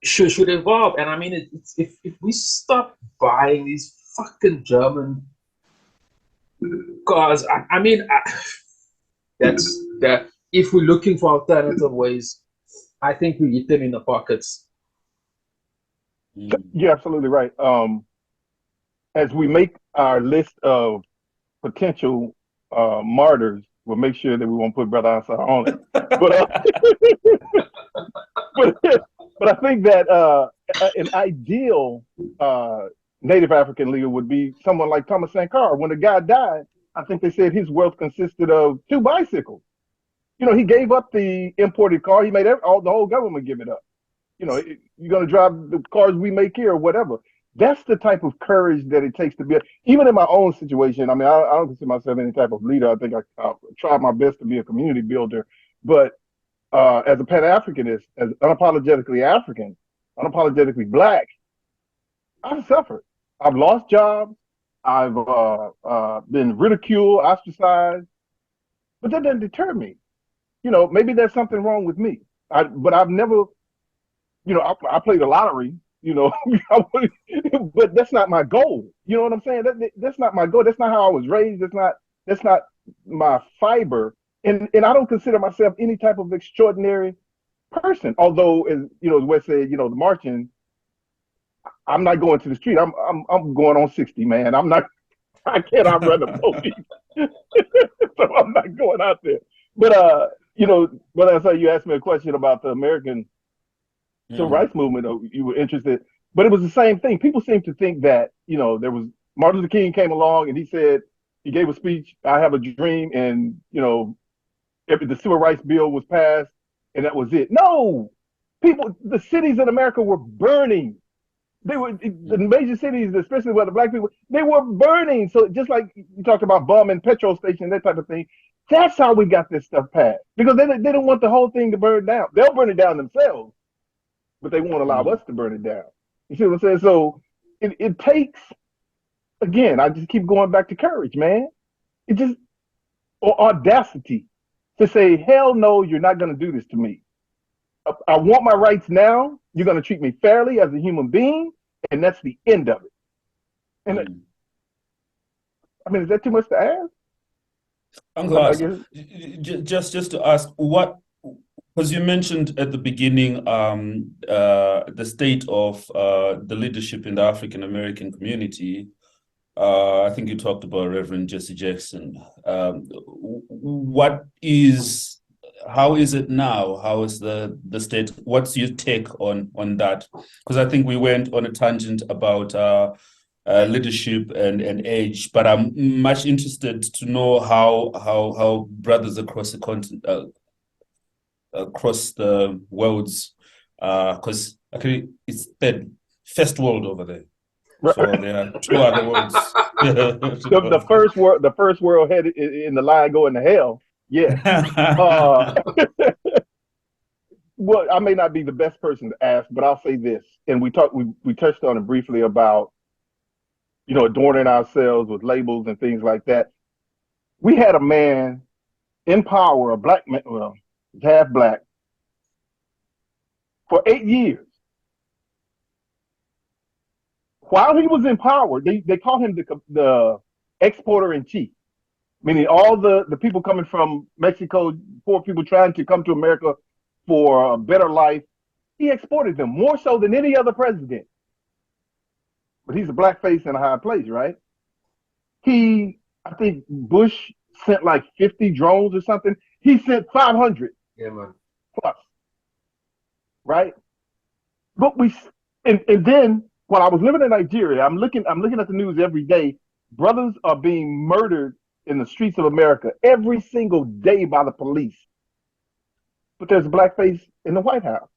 should evolve. And it's if we stop buying these fucking German cars, that's that. If we're looking for alternative ways, I think we hit them in the pockets. You're absolutely right. As we make our list of potential martyrs, we'll make sure that we won't put Brother Ansa on it. But I think that an ideal Native African leader would be someone like Thomas Sankara. When the guy died, I think they said his wealth consisted of 2 bicycles. He gave up the imported car. He made the whole government give it up. You're going to drive the cars we make here or whatever. That's the type of courage that it takes to be. Even in my own situation, I don't consider myself any type of leader. I think I tried my best to be a community builder. But as a Pan-Africanist, as unapologetically African, unapologetically Black, I've suffered. I've lost jobs. I've been ridiculed, ostracized. But that doesn't deter me. Maybe there's something wrong with me. But I've never, I played the lottery, but that's not my goal. You know what I'm saying? That's not my goal. That's not how I was raised. That's not my fiber. And I don't consider myself any type of extraordinary person. Although, as Wes said, the marching, I'm not going to the street. I'm going on 60, man. I can't outrun the police. So I'm not going out there. But but I saw you asked me a question about the American civil rights movement. You were interested, but it was the same thing. People seem to think that there was Martin Luther King came along and he gave a speech. I have a dream, and the civil rights bill was passed, and that was it. No, the cities in America were burning. They were the major cities, especially where the Black people, they were burning. So just like you talked about bombing petrol stations, that type of thing. That's how we got this stuff passed, because they don't want the whole thing to burn down. They'll burn it down themselves, but they won't allow us to burn it down. You see what I'm saying? So it takes, again, I just keep going back to courage, man. Or audacity to say, hell no, you're not going to do this to me. I want my rights now. You're going to treat me fairly as a human being, and that's the end of it. And is that too much to ask? UncleAsar, just to ask, because you mentioned at the beginning the state of the leadership in the African American community. I think you talked about Reverend Jesse Jackson. How is it now? How is the state? What's your take on that? Because I think we went on a tangent about leadership and age, but I'm much interested to know how brothers across the continent, across the worlds, because actually it's the first world over there. Right. So there are 2 other worlds. the first world headed in the line going to hell. Yeah. Well, I may not be the best person to ask, but I'll say this. And we touched on it briefly about adorning ourselves with labels and things like that. We had a man in power, a Black man, well, half Black, for 8 years. While he was in power, they called him the exporter in chief, meaning all the people coming from Mexico, poor people trying to come to America for a better life, he exported them more so than any other president. But he's a blackface in a high place, right? I think Bush sent like 50 drones or something. He sent 500 plus, right? But and then when I was living in Nigeria, I'm looking at the news every day. Brothers are being murdered in the streets of America every single day by the police. But there's a blackface in the White House,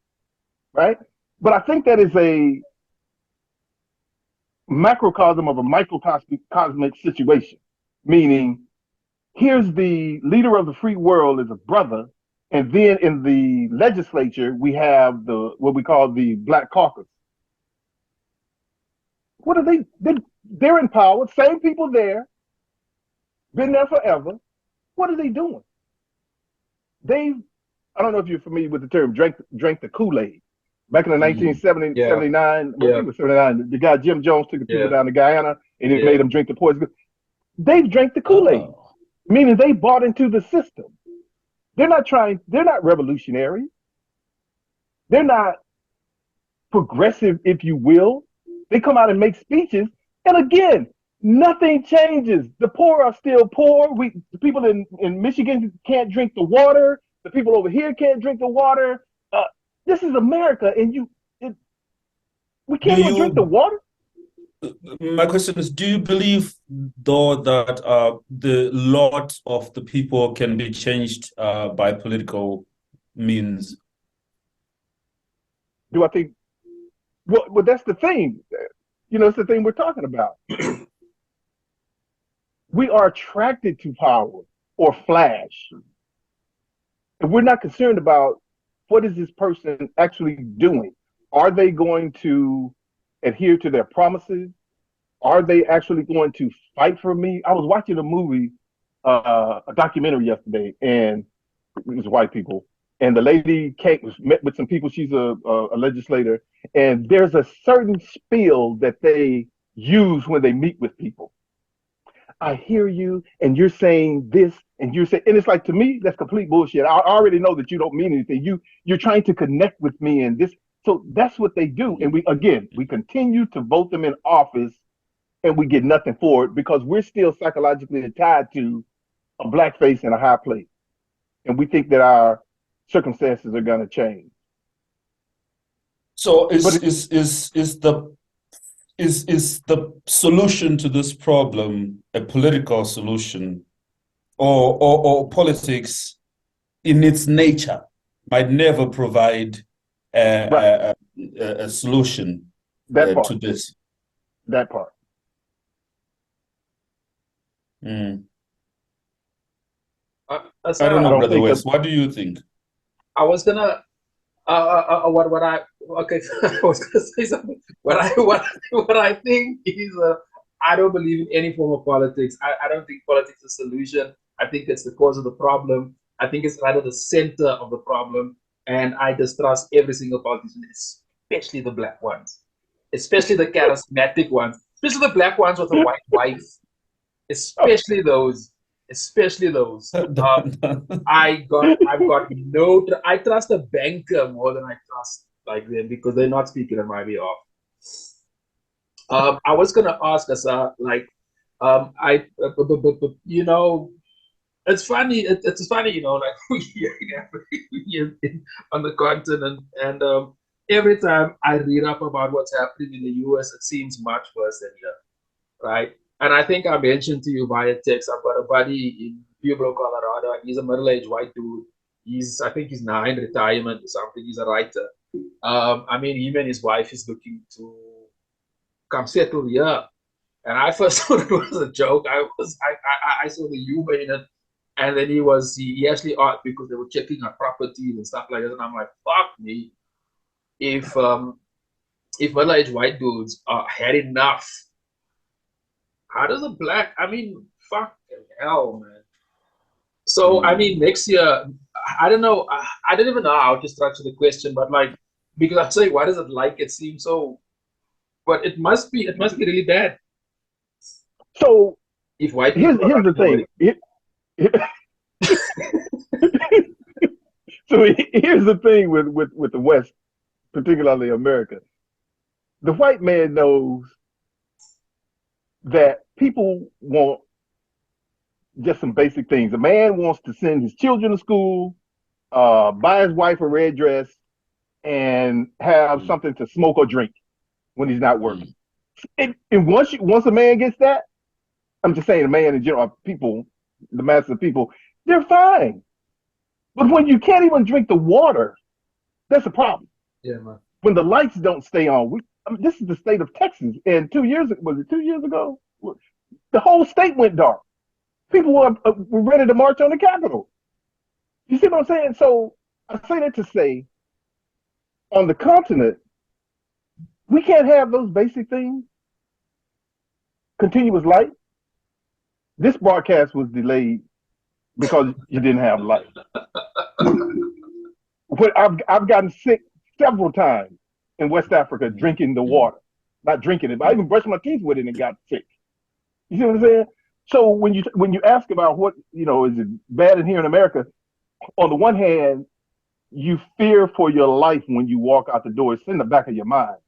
right? But I think that is a macrocosm of a microcosmic situation, meaning here's the leader of the free world is a brother, and then in the legislature we have what we call the Black Caucus. What are they're in power, same people there, been there forever. What are they doing? I don't know if you're familiar with the term drank the Kool-Aid. Back in the 1979, 79, the guy Jim Jones took the people down to Guyana and he made them drink the poison. They drank the Kool-Aid, meaning they bought into the system. They're not revolutionary. They're not progressive, if you will. They come out and make speeches. And again, nothing changes. The poor are still poor. The people in Michigan can't drink the water. The people over here can't drink the water. This is America, and we can't even drink the water. My question is, do you believe, though, that the lot of the people can be changed by political means? Do I think? Well, that's the thing. It's the thing we're talking about. We are attracted to power or flash. And we're not concerned about what is this person actually doing. Are they going to adhere to their promises? Are they actually going to fight for me? I was watching a movie, a documentary yesterday, and it was white people. And the lady met with some people. She's a legislator. And there's a certain spiel that they use when they meet with people. I hear you, and you're saying this, and and it's like, to me, that's complete bullshit. I already know that you don't mean anything. You're trying to connect with me, and this. So that's what they do. And we continue to vote them in office, and we get nothing for it because we're still psychologically tied to a blackface in a high place, and we think that our circumstances are going to change. So is the solution to this problem a political solution, or politics in its nature might never provide a solution to this? That part. I don't know, Brother West. What do you think? I was gonna I was gonna say something. What I think is I don't believe in any form of politics. I don't think politics is a solution. I think it's the cause of the problem. I think it's rather the center of the problem, and I distrust every single politician, especially the black ones, especially the charismatic ones, especially the black ones with a white wife, especially those. I trust a banker more than I trust like them because they're not speaking on my behalf. I was gonna ask us, it's funny. It's funny, like we here in Africa, on the continent, and every time I read up about what's happening in the US, it seems much worse than here, right? And I think I mentioned to you via text, I've got a buddy in Pueblo, Colorado, and he's a middle-aged white dude. I think he's now in retirement or something. He's a writer. Him and his wife is looking to come settle here. And I first thought it was a joke. I saw the humor in it. And then he actually asked because they were checking our properties and stuff like that. And I'm like, fuck me. If middle-aged white dudes had enough, how does a black, fucking hell, man. So, next year, I don't know, I don't even know how to structure the question, but because I say, why does it seem so But it must be really bad So if white here's people are the thing. So here's the thing with the West, particularly America. The white man knows that people want just some basic things. A man wants to send his children to school, buy his wife a red dress, and have something to smoke or drink when he's not working. And once a man gets that, I'm just saying, a man in general, people, the mass of people, they're fine. But when you can't even drink the water, that's a problem. Yeah, man. When the lights don't stay on, this is the state of Texas. And 2 years ago? The whole state went dark. People were ready to march on the Capitol. You see what I'm saying? So I say that to say, on the continent, we can't have those basic things. Continuous light. This broadcast was delayed because you didn't have light. I've gotten sick several times in West Africa drinking the water. Not drinking it, but I even brushed my teeth with it and got sick. You see what I'm saying? So when you ask about what, is it bad in here in America, on the one hand, you fear for your life when you walk out the door. It's in the back of your mind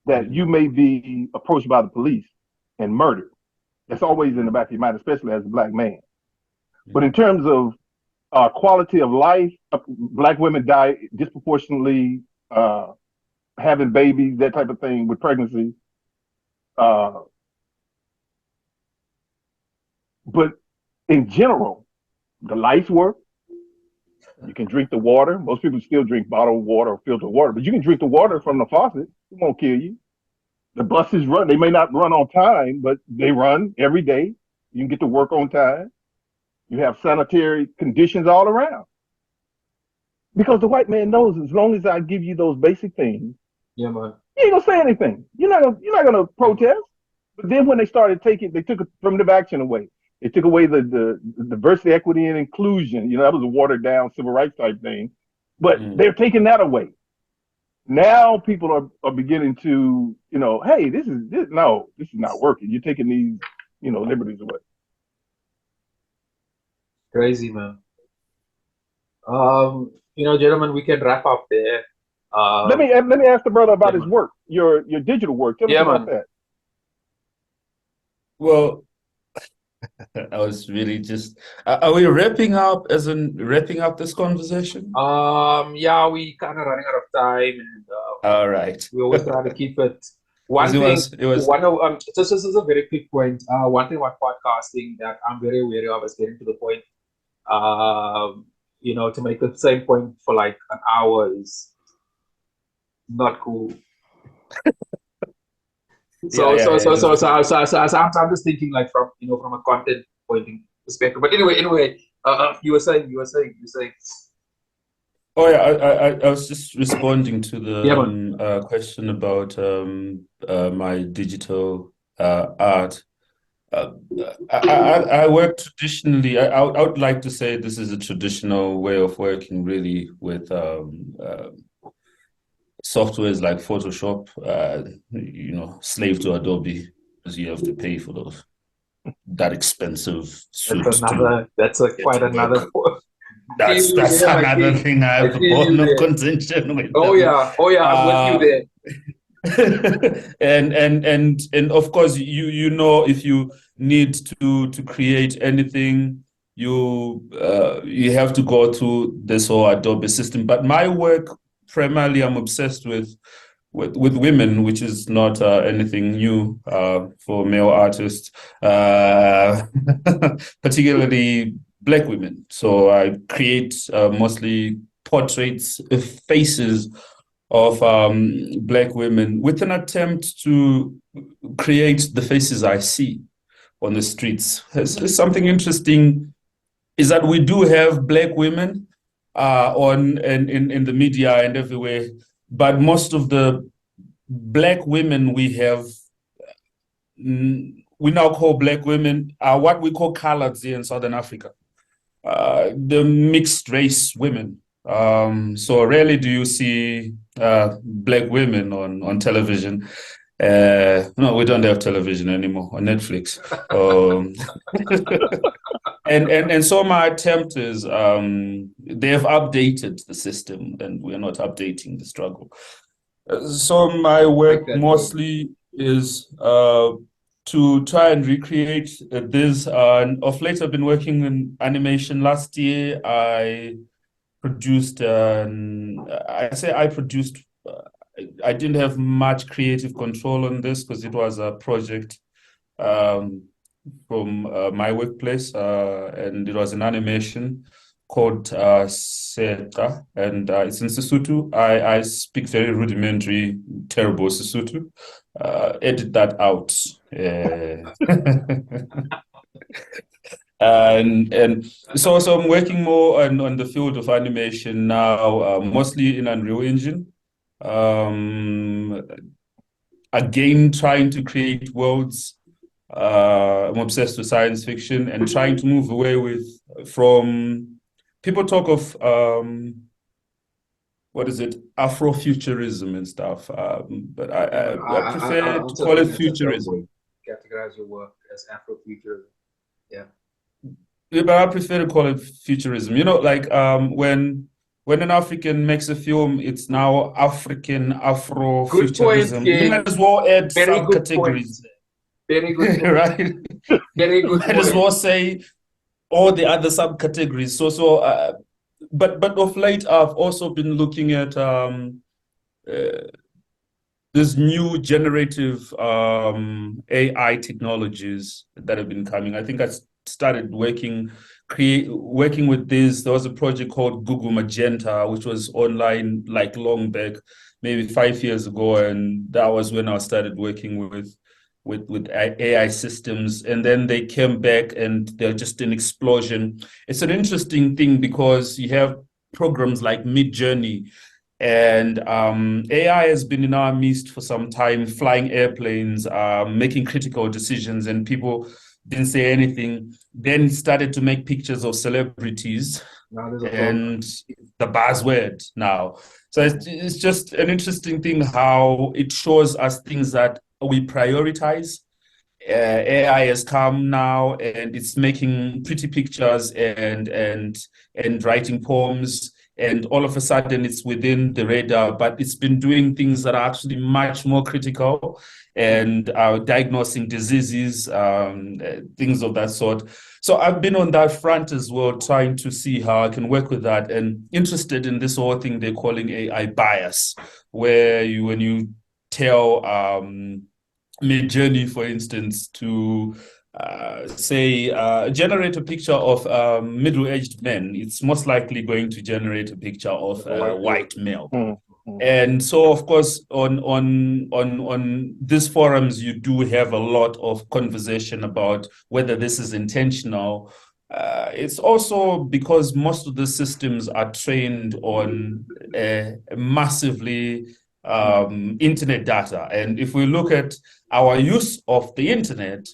that you may be approached by the police and murdered. That's always in the back of your mind, especially as a black man. But in terms of quality of life, black women die disproportionately, having babies, that type of thing with pregnancy. But in general, the lights work. You can drink the water. Most people still drink bottled water or filtered water, but you can drink the water from the faucet. It won't kill you. The buses run. They may not run on time, but they run every day. You can get to work on time. You have sanitary conditions all around. Because the white man knows as long as I give you those basic things, yeah, man, you ain't gonna say anything. You're not gonna protest. But then when they started they took affirmative action away. They took away the diversity, equity, and inclusion. That was a watered down civil rights type thing. But they're taking that away. Now people are beginning to, hey, this is not working. You're taking these, liberties away. Crazy, man. Gentlemen, we can wrap up there. Let me ask the brother about his work, your digital work. Tell me about that. Well, I was really just. Are we wrapping up this conversation? Yeah, we kind of running out of time, and all right. We always try to keep it. One thing. This is a very quick point. One thing about podcasting that I'm very wary of is getting to the point. To make the same point for like an hour is not cool. So I'm just thinking like from a content pointing perspective. But anyway, you were saying. Oh yeah, I was just responding to the question about my digital art. I work traditionally. I would like to say this is a traditional way of working, really, with softwares like Photoshop. Slave to Adobe, because you have to pay for that expensive suit. That's quite another. That's another thing I have a bone of contention with. Oh yeah, I'm with you there. and of course if you need to create anything, you have to go to this whole Adobe system. But my work primarily, I'm obsessed with women, which is not anything new for male artists, particularly Black women. So I create mostly portraits, faces of Black women, with an attempt to create the faces I see on the streets. Something interesting is that we do have Black women in the media and everywhere, but most of the Black women we have, we now call Black women, are what we call coloreds here in Southern Africa. The mixed race women. So rarely do you see Black women on television. No, we don't have television anymore on Netflix. And so my attempt is they have updated the system, and we're not updating the struggle. So my work mostly is to try and recreate this. Of late, I've been working in animation. Last year, I produced. I didn't have much creative control on this because it was a project from my workplace, and it was an animation called Seta, and it's in Sesotho. I speak very rudimentary, terrible Sesotho. Edit that out. And so I'm working more on the field of animation now, mostly in Unreal Engine. Again, trying to create worlds. I'm obsessed with science fiction and trying to move away from people talk of what is it, Afrofuturism and stuff, but I prefer to call it futurism. Categorize your work as Afrofuturism. Yeah, but I prefer to call it futurism. You know, like when an African makes a film, it's now Afrofuturism. You might as well add subcategories. Very good. Right? Very good. Might as well say all the other subcategories. But of late, I've also been looking at this new generative AI technologies that have been coming. I think I started working with this. There was a project called Google Magenta, which was online like long back, maybe 5 years ago, and that was when I started working with AI systems, and then they came back and they're just an explosion. It's an interesting thing because you have programs like Midjourney, and AI has been in our midst for some time, flying airplanes, making critical decisions, and people didn't say anything, then started to make pictures of celebrities, and the buzzword now. So it's just an interesting thing how it shows us things that we prioritize. AI has come now and it's making pretty pictures and writing poems, and all of a sudden it's within the radar, but it's been doing things that are actually much more critical and diagnosing diseases, things of that sort. So I've been on that front as well, trying to see how I can work with that, and interested in this whole thing they're calling AI bias, where when you tell Midjourney, for instance, to generate a picture of middle-aged men, it's most likely going to generate a picture of a white male. And so, of course, on these forums, you do have a lot of conversation about whether this is intentional. It's also because most of the systems are trained on massively internet data. And if we look at our use of the internet,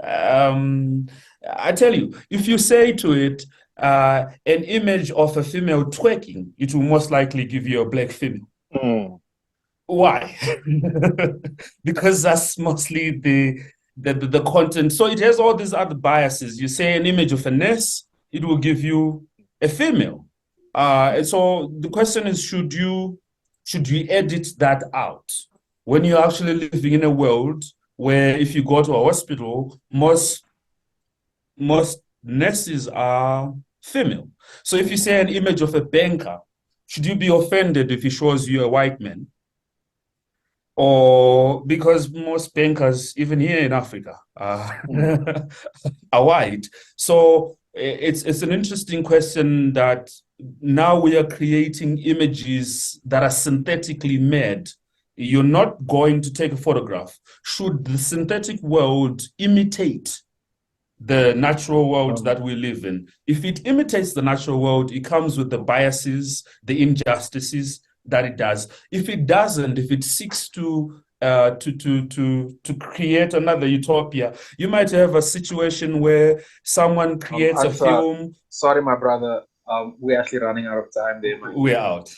I tell you, if you say to it, an image of a female twerking, it will most likely give you a black female. Why? Because that's mostly the content. So it has all these other biases. You say an image of a nurse, it will give you a female. And so the question is, should you edit that out when you're actually living in a world where if you go to a hospital, most nurses are female. So if you say an image of a banker, should you be offended if he shows you a white man? Or because most bankers, even here in Africa, are white. So it's an interesting question that now we are creating images that are synthetically made. You're not going to take a photograph. Should the synthetic world imitate the natural world that we live in? If it imitates the natural world, it comes with the biases, the injustices that it does. If it doesn't, if it seeks to create another utopia, you might have a situation where someone creates a film. Sorry, my brother. We're actually running out of time there, man. We're out.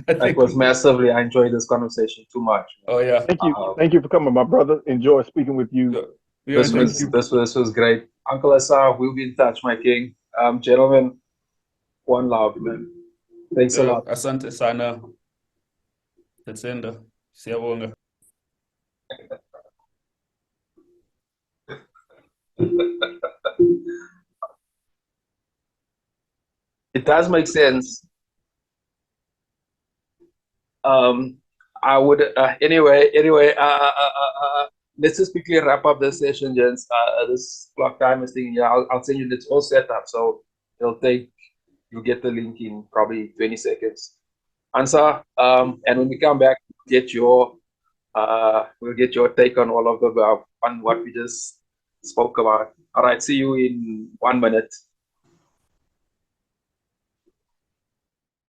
It was massively. I enjoyed this conversation too much. Oh yeah. Thank you for coming, my brother. Enjoy speaking with you. This was great. UncleAsar, we'll be in touch, my king. Gentlemen, one love, man. Thanks a lot. Asante sana. Tetsenda. Siyabonga. It does make sense. I would anyway. Let's just quickly wrap up this session, gents. This clock time is thing. Yeah, I'll send you. It's all set up, so you'll get the link in probably 20 seconds. Ansa, and when we come back, we'll get your take on all of the above, on what we just spoke about. All right, see you in 1 minute.